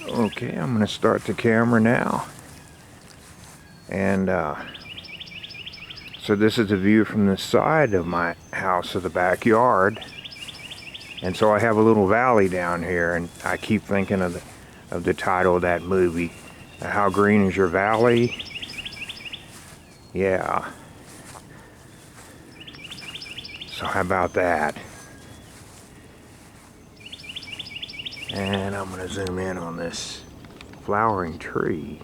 Okay, I'm going to start the camera now. And so this is a view from the side of my house of the backyard. And so I have a little valley down here, and I keep thinking of the title of that movie, How Green Is Your Valley? Yeah. So how about that? And I'm going to zoom in on this flowering tree.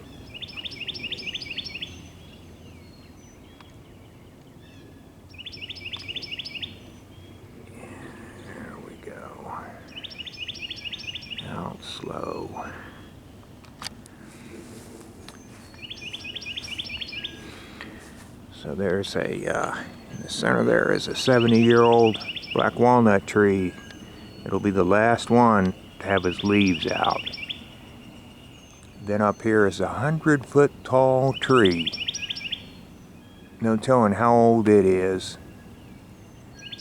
There we go. Out slow. So there's in the center there is a 70-year-old black walnut tree. It'll be the last one to have its leaves out. Then up here is a 100-foot tall tree. No telling how old it is.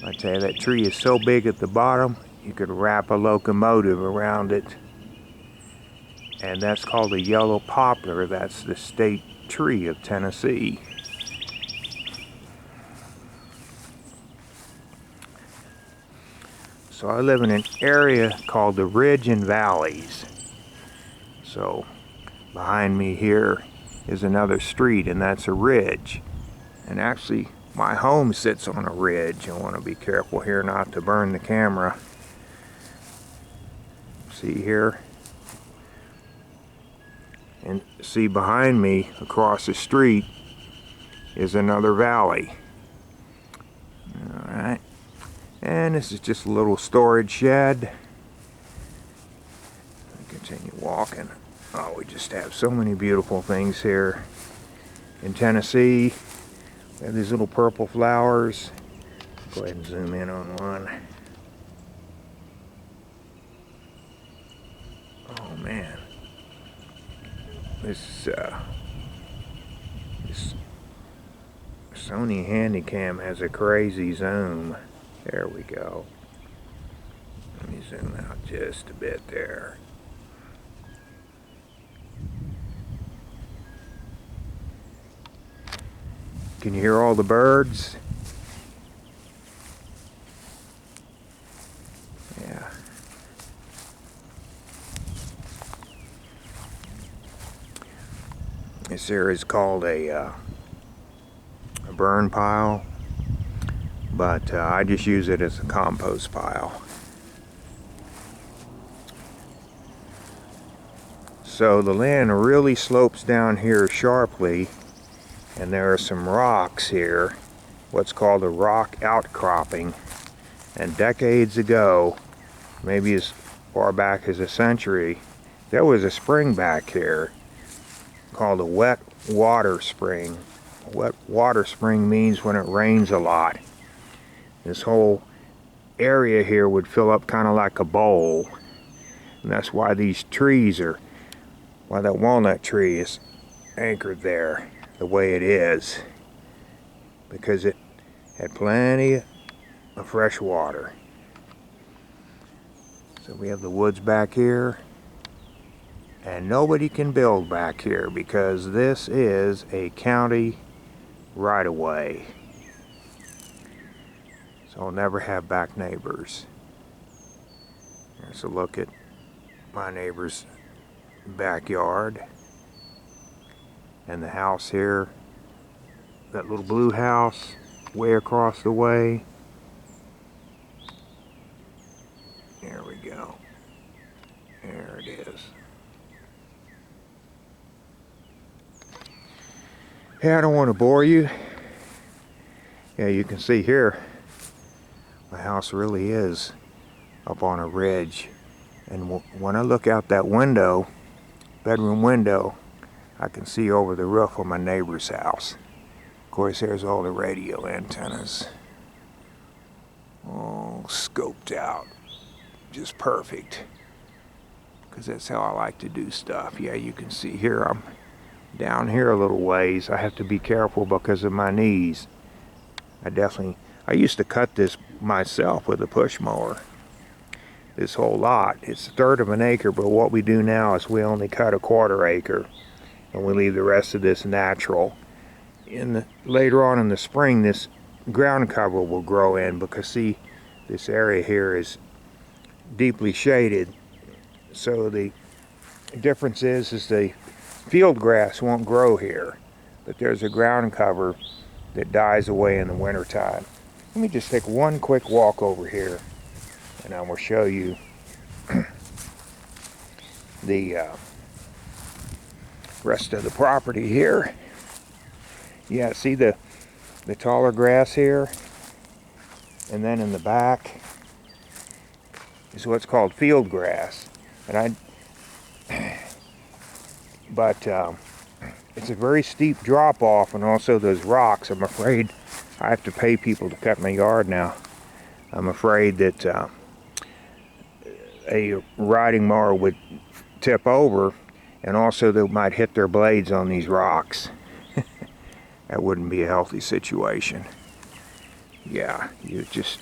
I tell you, that tree is so big at the bottom, you could wrap a locomotive around it. And that's called a yellow poplar. That's the state tree of Tennessee. So I live in an area called the Ridge and Valleys. So behind me here is another street, and that's a ridge. And actually, my home sits on a ridge. I want to be careful here not to burn the camera. See here? And see behind me, across the street, is another valley. Alright. And this is just a little storage shed. Continue walking. Oh, we just have so many beautiful things here in Tennessee. We have these little purple flowers. Go ahead and zoom in on one. Oh man. This Sony Handycam has a crazy zoom. There we go. Let me zoom out just a bit there. Can you hear all the birds? Yeah. This area is called a burn pile, but I just use it as a compost pile. So the land really slopes down here sharply, and there are some rocks here, what's called a rock outcropping. And decades ago, maybe as far back as a century, there was a spring back here called a wet water spring. A wet water spring means when it rains a lot. This whole area here would fill up kind of like a bowl. And that's why these trees are, why that walnut tree is anchored there the way it is. Because it had plenty of fresh water. So we have the woods back here. And nobody can build back here because this is a county right-of-way. So I'll never have back neighbors. Here's a look at my neighbor's backyard. And the house here, that little blue house way across the way. There we go. There it is. Hey, I don't want to bore you. Yeah, you can see here, my house really is up on a ridge. And when I look out that window, bedroom window, I can see over the roof of my neighbor's house. Of course, there's all the radio antennas. All scoped out. Just perfect. Because that's how I like to do stuff. Yeah, you can see here, I'm down here a little ways. I have to be careful because of my knees. I used to cut this myself with a push mower. this whole lot. It's a third of an acre, but what we do now is we only cut a quarter acre, and we leave the rest of this natural. Later on in the spring, this ground cover will grow in, because see, this area here is deeply shaded. So the difference is the field grass won't grow here, but there's a ground cover that dies away in the wintertime. Let me just take one quick walk over here, and I will show you the rest of the property here. Yeah, see the taller grass here, and then in the back is what's called field grass. But it's a very steep drop off, and also those rocks. I'm afraid I have to pay people to cut my yard now. I'm afraid that a riding mower would tip over, and also they might hit their blades on these rocks. That wouldn't be a healthy situation. Yeah, you just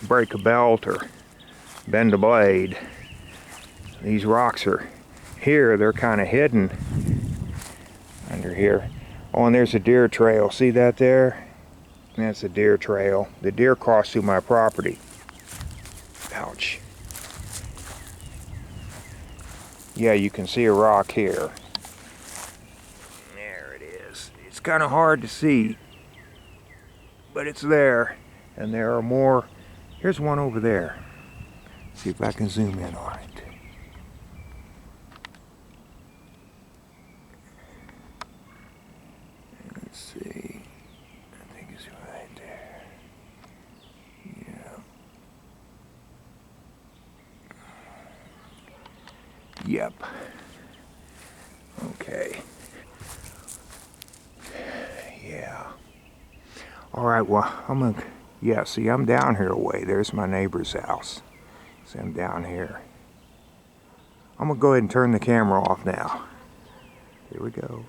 break a belt or bend a blade. These rocks are here, they're kind of hidden under here. Oh, and there's a deer trail. See that there? That's a deer trail. The deer crossed through my property. Ouch. Yeah, you can see a rock here. There it is. It's kind of hard to see, but it's there. And there are more. Here's one over there. See if I can zoom in on it. Let's see. I think it's right there. Yeah. Yep. Okay. Yeah. All right, well, yeah, see, I'm down here a way. There's my neighbor's house. See, I'm down here. I'm gonna go ahead and turn the camera off now. Here we go.